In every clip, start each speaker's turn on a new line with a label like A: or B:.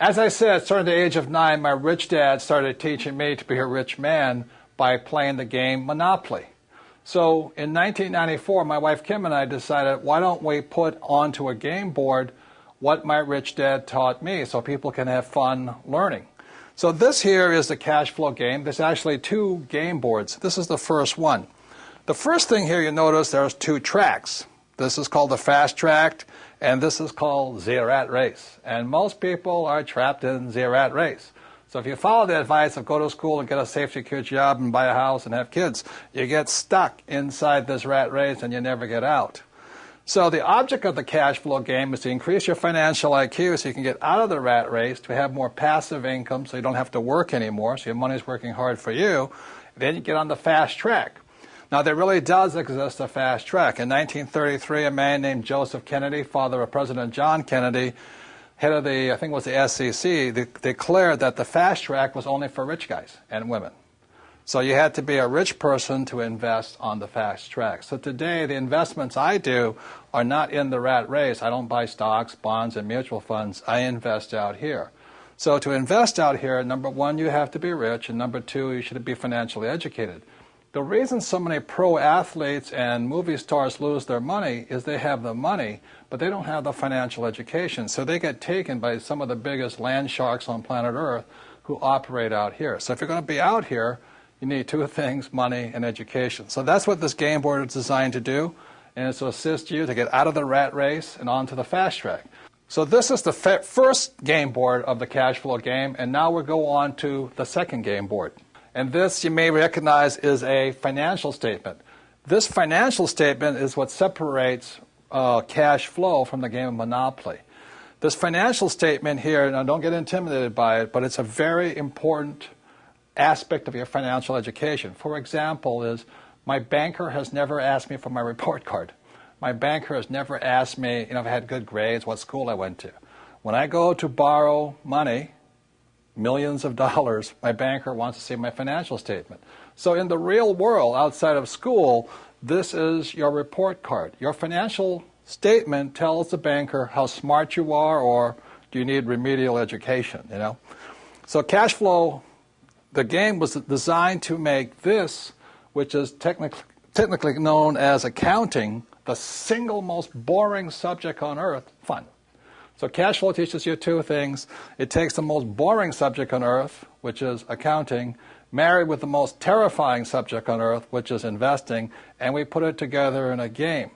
A: As I said, starting at the age of 9, my rich dad started teaching me to be a rich man by playing the game Monopoly. So in 1994, my wife Kim and I decided, why don't we put onto a game board what my rich dad taught me so people can have fun learning. So this here is the cash flow game. There's actually 2 game boards. This is the first one. The first thing here you notice there's 2 tracks. This is called the fast track, and this is called the rat race. And most people are trapped in the rat race. So if you follow the advice of go to school and get a safe, secure job and buy a house and have kids, you get stuck inside this rat race and you never get out. So the object of the cash flow game is to increase your financial IQ so you can get out of the rat race, to have more passive income so you don't have to work anymore, so your money's working hard for you. Then you get on the fast track. Now, there really does exist a fast track. In 1933, a man named Joseph Kennedy, father of President John Kennedy, head of the, I think it was the SEC, declared that the fast track was only for rich guys and women. So you had to be a rich person to invest on the fast track. So today, the investments I do are not in the rat race. I don't buy stocks, bonds, and mutual funds. I invest out here. So to invest out here, number 1, you have to be rich, and number 2, you should be financially educated. The reason so many pro athletes and movie stars lose their money is they have the money, but they don't have the financial education. So they get taken by some of the biggest land sharks on planet Earth who operate out here. So if you're going to be out here, you need 2 things, money and education. So that's what this game board is designed to do, and it's to assist you to get out of the rat race and onto the fast track. So this is the first game board of the cash flow game, and now we'll go on to the second game board. And this, you may recognize, is a financial statement. This financial statement is what separates cash flow from the game of Monopoly. This financial statement here, now don't get intimidated by it, but it's a very important aspect of your financial education. For example, is my banker has never asked me for my report card. My banker has never asked me, if I had good grades, what school I went to. When I go to borrow money, millions of dollars, my banker wants to see my financial statement. So in the real world, outside of school, this is your report card. Your financial statement tells the banker how smart you are, or do you need remedial education, So cash flow, the game was designed to make this, which is technically known as accounting, the single most boring subject on earth, fun. So cash flow teaches you 2 things. It takes the most boring subject on earth, which is accounting, married with the most terrifying subject on earth, which is investing, and we put it together in a game.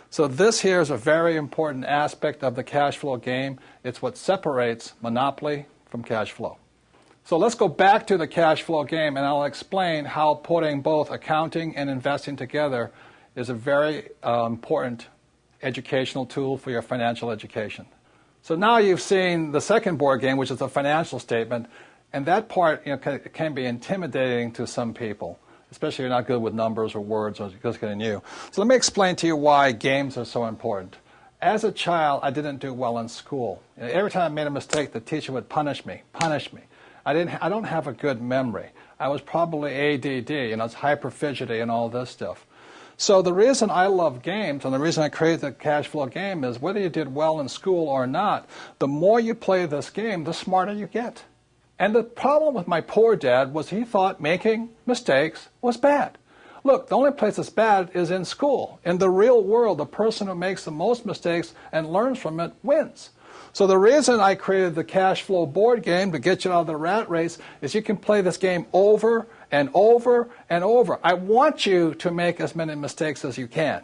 A: So this here is a very important aspect of the cash flow game. It's what separates Monopoly from cash flow. So let's go back to the cash flow game, and I'll explain how putting both accounting and investing together is a very important educational tool for your financial education. So now you've seen the second board game, which is the financial statement, and that part can be intimidating to some people, especially if you're not good with numbers or words or just getting new. So let me explain to you why games are so important. As a child, I didn't do well in school. Every time I made a mistake, the teacher would punish me. I don't have a good memory. I was probably ADD, it's hyperphagy and all this stuff. So the reason I love games, and the reason I created the cash flow game, is whether you did well in school or not, the more you play this game, the smarter you get. And the problem with my poor dad was he thought making mistakes was bad. Look, the only place that's bad is in school. In the real world, the person who makes the most mistakes and learns from it wins. So the reason I created the cash flow board game to get you out of the rat race is you can play this game over and over and over. I want you to make as many mistakes as you can.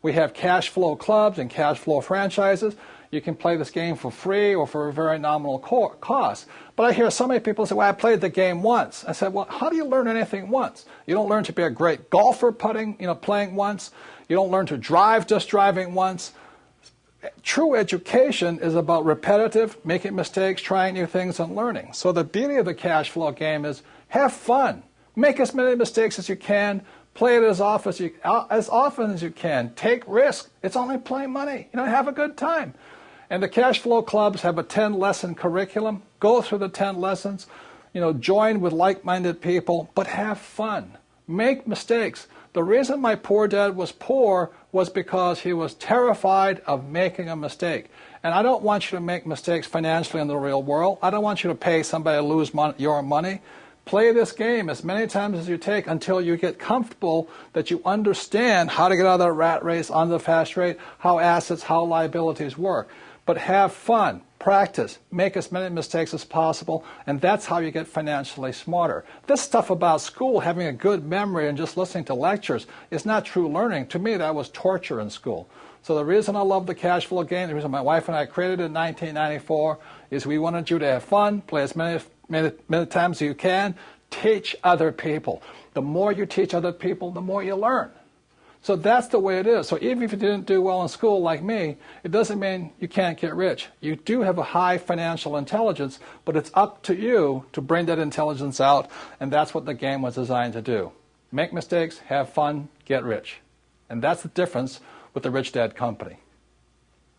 A: We have cash flow clubs and cash flow franchises. You can play this game for free or for a very nominal cost. But I hear so many people say, well, I played the game once. I said, well, how do you learn anything once? You don't learn to be a great golfer playing once. You don't learn to drive just driving once. True education is about repetitive, making mistakes, trying new things, and learning. So the beauty of the cash flow game is have fun. Make as many mistakes as you can. Play it as often as you can. Take risks. It's only playing money. Have a good time. And the cash flow clubs have a 10-lesson curriculum. Go through the 10 lessons. Join with like-minded people, but have fun. Make mistakes. The reason my poor dad was poor was because he was terrified of making a mistake. And I don't want you to make mistakes financially in the real world. I don't want you to pay somebody to lose your money. Play this game as many times as you take until you get comfortable that you understand how to get out of the rat race, onto the fast rate, how assets, how liabilities work. But have fun, practice, make as many mistakes as possible, and that's how you get financially smarter. This stuff about school, having a good memory and just listening to lectures, is not true learning. To me, that was torture in school. So the reason I love the cash flow game, the reason my wife and I created it in 1994, is we wanted you to have fun, play as many times as you can, teach other people. The more you teach other people, the more you learn. So that's the way it is. So even if you didn't do well in school like me, it doesn't mean you can't get rich. You do have a high financial intelligence, but it's up to you to bring that intelligence out, and that's what the game was designed to do. Make mistakes, have fun, get rich. And that's the difference with the Rich Dad Company.